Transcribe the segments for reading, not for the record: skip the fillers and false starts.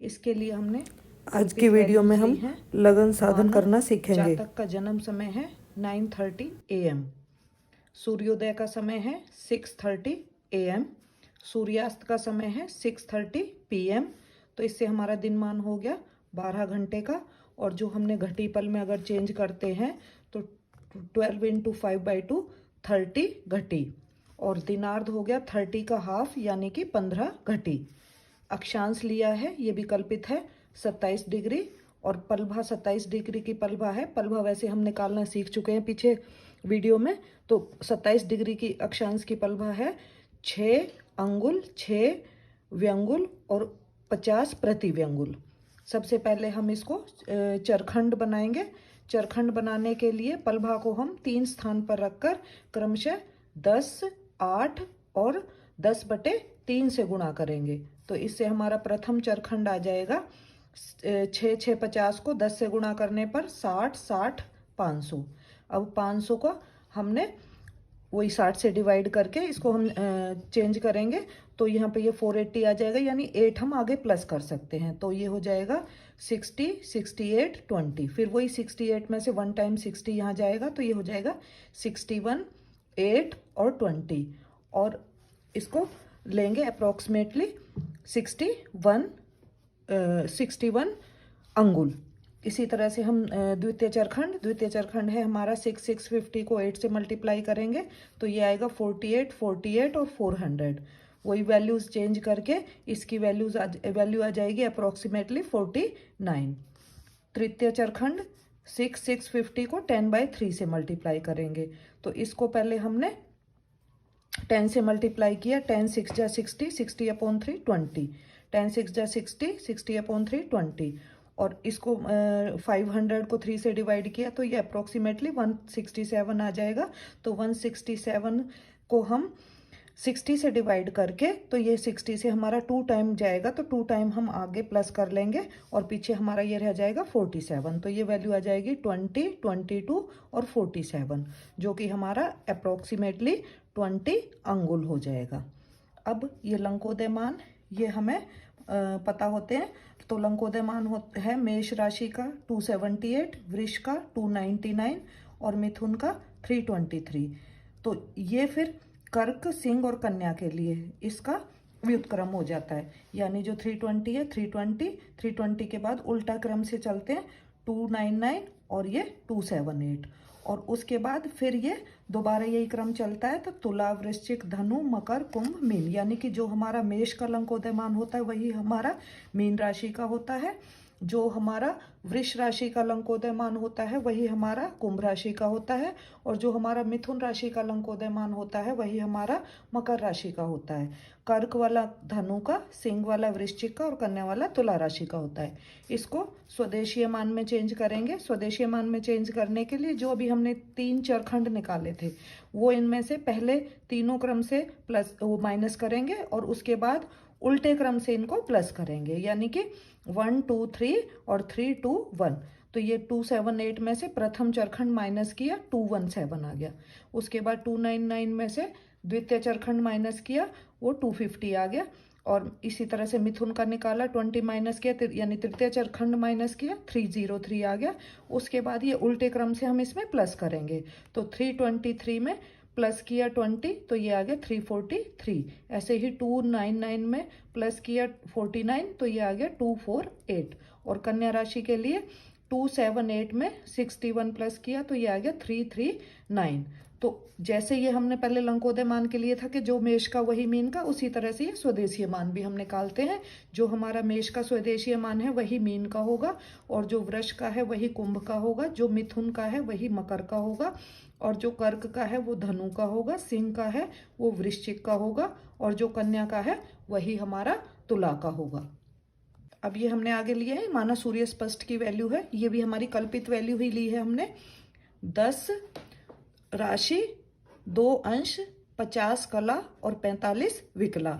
इसके लिए हमने आज की वीडियो में हम लगन साधन करना सीखेंगे। जातक का जन्म समय है 9:30 AM, सूर्योदय का समय है 6:30 AM, सूर्यास्त का समय है 6:30 PM। तो इससे हमारा दिनमान हो गया 12 घंटे का। और जो हमने घटी पल में अगर चेंज करते हैं तो 12 × 5/2 30 घटी, और दिनार्ध हो गया 30 का हाफ यानी कि 15 घटी। अक्षांश लिया है, ये भी कल्पित है 27 डिग्री, और पलभा 27 डिग्री की पलभा है। पलभा वैसे हम निकालना सीख चुके हैं पीछे वीडियो में। तो 27 डिग्री की अक्षांश की पलभा है 6 अंगुल, 6 व्यंगुल और 50 प्रति व्यंगुल। सबसे पहले हम इसको चरखंड बनाएंगे। चरखंड बनाने के लिए पलभा को हम 3 स्थान पर रखकर क्रमशः 10, 8 और 10/3 से गुणा करेंगे। तो इससे हमारा प्रथम चरखंड आ जाएगा 6 6 50 को 10 से गुणा करने पर 60 60 500। अब 500 को हमने वही 60 से डिवाइड करके इसको हम चेंज करेंगे, तो यहाँ पे ये 480 आ जाएगा, यानी 8 हम आगे प्लस कर सकते हैं। तो ये हो जाएगा 60 68 20। फिर वही 68 में से 1 टाइम 60 यहाँ जाएगा, तो ये हो जाएगा 61 8 और 20। और इसको लेंगे अप्रोक्सीमेटली 61 अंगुल। इसी तरह से हम द्वितीय चरखंड है हमारा 6 6 50 को 8 से मल्टीप्लाई करेंगे, तो ये आएगा 48 48 और 400। वही वैल्यूज चेंज करके इसकी वैल्यू आ जाएगी अप्रोक्सीमेटली 49। तृतीय चरखंड 6 6 50 को 10/3 से मल्टीप्लाई करेंगे, तो इसको पहले हमने 10 से मल्टीप्लाई किया। 10 6 जा 60, 60/3 20। 10 6 जा 60, 60/3 20। और इसको 500 को 3 से डिवाइड किया, तो ये अप्रोक्सीमेटली 167 आ जाएगा। तो 167 को हम 60 से डिवाइड करके, तो ये 60 से हमारा 2 टाइम जाएगा, तो 2 टाइम हम आगे प्लस कर लेंगे और पीछे हमारा ये रह जाएगा 47। तो ये वैल्यू आ जाएगी 20 22 और 47, जो कि हमारा अप्रोक्सीमेटली 20 अंगुल हो जाएगा। अब ये लंकोदय मान ये हमें पता होते हैं। तो लंकोदय मान है मेष राशि का 278, वृष का 299 और मिथुन का 323। तो ये फिर कर्क, सिंह और कन्या के लिए इसका व्युत्क्रम हो जाता है, यानी जो 320 है 320 के बाद उल्टा क्रम से चलते हैं 299 और ये 278, और उसके बाद फिर ये दोबारा यही क्रम चलता है। तो तुला, वृश्चिक, धनु, मकर, कुंभ, मीन, यानी कि जो हमारा मेष का लंकोदय मान होता है वही हमारा मीन राशि का होता है। जो हमारा वृष राशि का लंकोदय मान होता है वही हमारा कुंभ राशि का होता है, और जो हमारा मिथुन राशि का लंकोदय मान होता है वही हमारा मकर राशि का होता है। कर्क वाला धनु का, सिंह वाला वृश्चिक का और कन्या वाला तुला राशि का होता है। इसको स्वदेशीय मान में चेंज करेंगे। स्वदेशीय मान में चेंज करने के लिए जो अभी हमने 3 चरखंड निकाले थे, वो इनमें से पहले तीनों क्रम से प्लस वो माइनस करेंगे और उसके बाद उल्टे क्रम से इनको प्लस करेंगे, यानी कि 1 2 3 और 3 2 1। तो ये 278 में से प्रथम चरखंड माइनस किया, 217 आ गया। उसके बाद 299 में से द्वितीय चरखंड माइनस किया, वो 250 आ गया। और इसी तरह से मिथुन का निकाला, 20 माइनस किया, यानी तृतीय चरखंड माइनस किया, 303 आ गया। उसके बाद ये उल्टे क्रम से हम इसमें प्लस करेंगे, तो 323 में प्लस किया 20, तो ये आ गया 343। ऐसे ही 299 में प्लस किया 49, तो ये आ गया 248। और कन्या राशि के लिए 278 में 61 प्लस किया, तो ये आ गया 339। तो जैसे ये हमने पहले लंकोदय मान के लिए था कि जो मेष का वही मीन का, उसी तरह से ये स्वदेशीय मान भी हम निकालते हैं। जो हमारा मेष का स्वदेशीय मान है वही मीन का होगा, और जो वृष का है वही कुंभ का होगा, जो मिथुन का है वही मकर का होगा, और जो कर्क का है वो धनु का होगा, सिंह का है वो वृश्चिक का होगा, और जो कन्या का है वही हमारा तुला का होगा। अब ये हमने आगे लिया है माना सूर्य स्पष्ट की वैल्यू है, ये भी हमारी कल्पित वैल्यू ही ली है हमने। 10 राशि, 2 अंश, 50 कला और 45 विकला।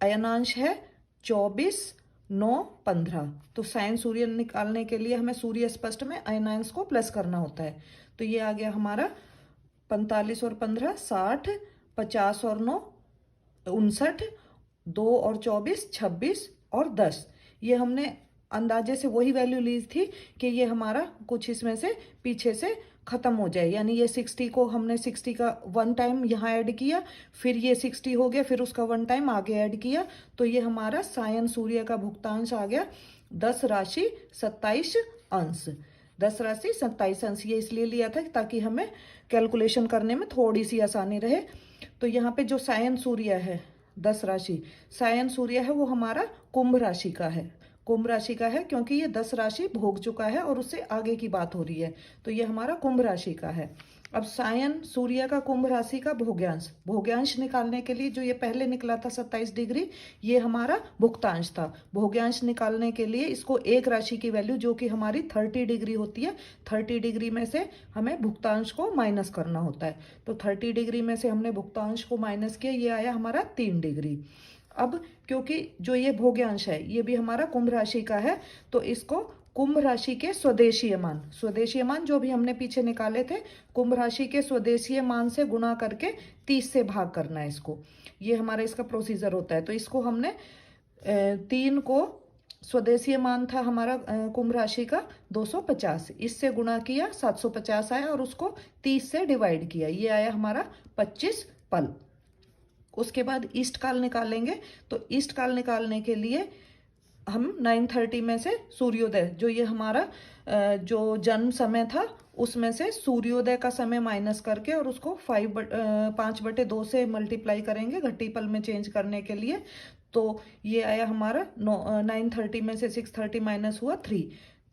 अयनांश है 24 9 15। तो साइन सूर्य निकालने के लिए हमें सूर्य स्पष्ट में अयनांश को प्लस करना होता है। तो ये आ गया हमारा 45 और 15 60, 50 और 9 59, 2 और 24 26 और 10। ये हमने अंदाजे से वही वैल्यू ली थी कि ये हमारा कुछ इसमें से पीछे से खत्म हो जाए, यानी ये 60 को हमने 60 का 1 टाइम यहाँ ऐड किया, फिर ये 60 हो गया, फिर उसका 1 टाइम आगे ऐड किया, तो ये हमारा सायन सूर्य का भुगतांश आ गया 10 राशि 27 अंश। 10 राशि 27 अंश ये इसलिए लिया था ताकि हमें कैलकुलेशन करने में थोड़ी सी आसानी रहे। तो यहाँ पे जो सायन सूर्य है 10 राशि, सायन सूर्य है वो हमारा कुंभ राशि का है, कुंभ राशि का है क्योंकि ये 10 राशि भोग चुका है और उससे आगे की बात हो रही है, तो ये हमारा कुंभ राशि का है। अब सायन सूर्य का कुंभ राशि का भोग्यांश, भोग्यांश निकालने के लिए जो ये पहले निकला था 27 डिग्री, ये हमारा भुगतांश था। भोग्यांश निकालने के लिए इसको एक राशि की वैल्यू जो कि हमारी 30 डिग्री होती है, 30 डिग्री में से हमें भुगतांश को माइनस करना होता है। तो 30 डिग्री में से हमने भुगतांश को माइनस किया, ये आया हमारा 3 डिग्री। अब क्योंकि जो ये भोग्यांश है ये भी हमारा कुंभ राशि का है, तो इसको कुंभ राशि के स्वदेशीय मान, स्वदेशीय मान जो भी हमने पीछे निकाले थे, कुंभ राशि के स्वदेशीय मान से गुणा करके 30 से भाग करना है इसको, ये हमारा इसका प्रोसीजर होता है। तो इसको हमने 3 को स्वदेशीय मान था हमारा कुंभ राशि का 250, इससे गुणा किया 750 आया और उसको 30 से डिवाइड किया, ये आया हमारा 25 पल। उसके बाद ईस्ट काल निकालेंगे, तो ईस्ट काल निकालने के लिए हम 9:30 में से सूर्योदय, जो ये हमारा जो जन्म समय था उसमें से सूर्योदय का समय माइनस करके और उसको 5/2 से मल्टीप्लाई करेंगे घटी पल में चेंज करने के लिए। तो ये आया हमारा 9:30 में से 6:30 माइनस हुआ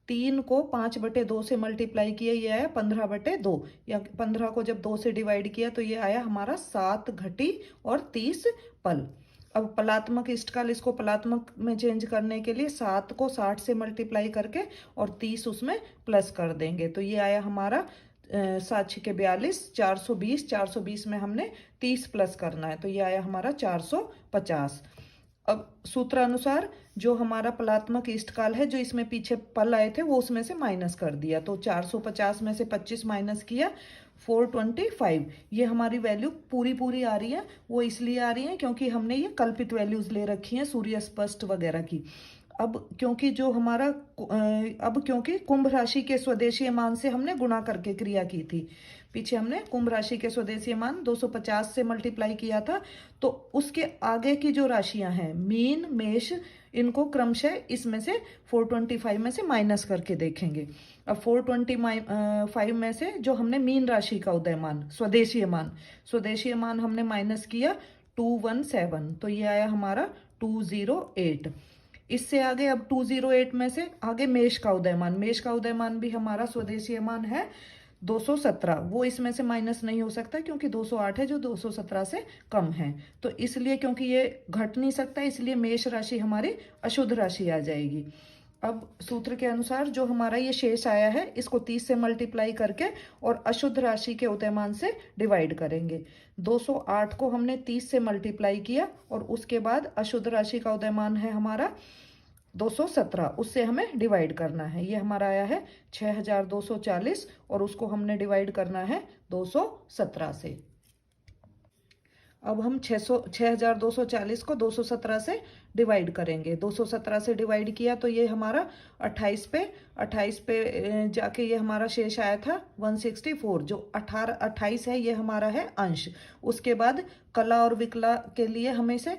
3 को 5/2 से मल्टीप्लाई किया, ये आया 15/2, या 15 को जब 2 से डिवाइड किया तो ये आया हमारा 7 घटी और 30 पल। अब पलात्मक इष्टकाल, इसको पलात्मक में चेंज करने के लिए 7 को 60 से मल्टीप्लाई करके और 30 उसमें प्लस कर देंगे, तो ये आया हमारा 7 के 42, 420, 420 में हमने 30 प्लस करना है, तो ये आया हमारा 450। अब सूत्र अनुसार जो हमारा पलात्मक इष्टकाल है, जो इसमें पीछे पल आए थे वो उसमें से माइनस कर दिया, तो 450 में से 25 माइनस किया 425। ये हमारी वैल्यू पूरी आ रही है, वो इसलिए आ रही है क्योंकि हमने ये कल्पित वैल्यूज ले रखी हैं सूर्य स्पष्ट वगैरह की। अब क्योंकि जो हमारा क्योंकि कुंभ राशि के स्वदेशीय मान से हमने गुणा करके क्रिया की थी, पीछे हमने कुंभ राशि के स्वदेशीय मान 250 से मल्टीप्लाई किया था, तो उसके आगे की जो राशियां हैं मीन, मेष, इनको क्रमशः इसमें से 425 में से माइनस करके देखेंगे। अब 425 में से जो हमने मीन राशि का उदयमान स्वदेशीय मान हमने माइनस किया 217, तो ये आया हमारा 208। इससे आगे अब 208 में से आगे मेष का उदयमान भी हमारा स्वदेशीय मान है 217, वो इसमें से माइनस नहीं हो सकता क्योंकि 208 है जो 217 से कम है, तो इसलिए क्योंकि ये घट नहीं सकता इसलिए मेष राशि हमारी अशुद्ध राशि आ जाएगी। अब सूत्र के अनुसार जो हमारा ये शेष आया है इसको 30 से मल्टीप्लाई करके और अशुद्ध राशि के उदयमान से डिवाइड करेंगे। 208 को हमने 30 से मल्टीप्लाई किया और उसके बाद अशुद्ध राशि का उदयमान है हमारा 217, उससे हमें डिवाइड करना है, ये हमारा आया है 6240 और उसको हमने डिवाइड करना है 217 से। अब हम 6240 को 217 से डिवाइड करेंगे, 217 से डिवाइड किया तो ये हमारा 28 पे जाके ये हमारा शेष आया था 164, जो 28 है ये हमारा है अंश। उसके बाद कला और विकला के लिए हमें से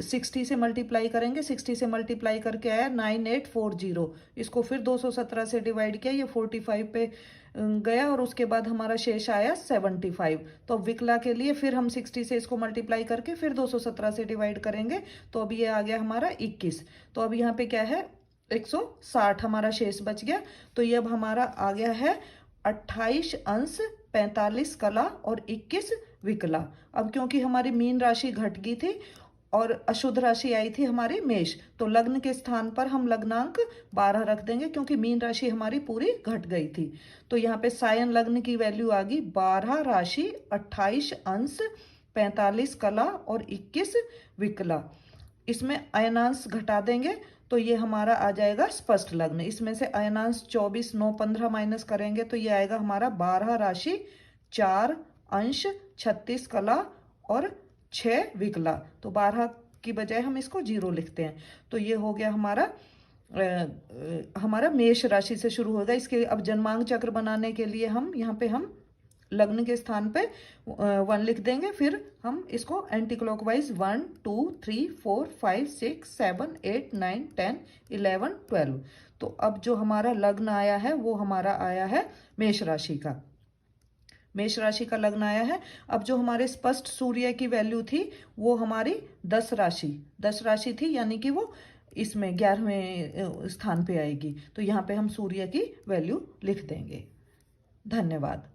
60 से मल्टीप्लाई करेंगे, 60 से मल्टीप्लाई करके आया 9840, इसको फिर 217 से डिवाइड किया, ये 45 पे गया और उसके बाद हमारा शेष आया 75। तो अब विकला के लिए फिर हम 60 से इसको मल्टीप्लाई करके फिर 217 से डिवाइड करेंगे, तो अब ये आ गया हमारा 21। तो अब यहाँ पे क्या है 160 हमारा शेष बच गया, तो ये अब हमारा आ गया है 28 अंश 45 कला और 21 विकला। अब क्योंकि हमारी मीन राशि घट गई थी और अशुद्ध राशि आई थी हमारी मेष, तो लग्न के स्थान पर हम लग्नांक 12 रख देंगे क्योंकि मीन राशि हमारी पूरी घट गई थी। तो यहाँ पे सायन लग्न की वैल्यू आ गई 12 राशि 28 अंश 45 कला और 21 विकला। इसमें अयनांश घटा देंगे तो ये हमारा आ जाएगा स्पष्ट लग्न। इसमें से अयनांश 24, 9, 15 माइनस करेंगे तो ये आएगा हमारा 12 राशि 4 अंश 36 कला और 6 विकला। तो 12 की बजाय हम इसको 0 लिखते हैं, तो ये हो गया हमारा हमारा मेष राशि से शुरू होगा। इसके अब जन्मांक चक्र बनाने के लिए हम यहाँ पे हम लग्न के स्थान पे 1 लिख देंगे, फिर हम इसको एंटी क्लॉकवाइज 1 2 3 4 5 6 7 8 9 10 11 12। तो अब जो हमारा लग्न आया है वो हमारा आया है मेष राशि का, मेष राशि का लग्न आया है। अब जो हमारे स्पष्ट सूर्य की वैल्यू थी वो हमारी 10 राशि थी, यानी कि वो इसमें 11वें स्थान पे आएगी। तो यहाँ पे हम सूर्य की वैल्यू लिख देंगे। धन्यवाद।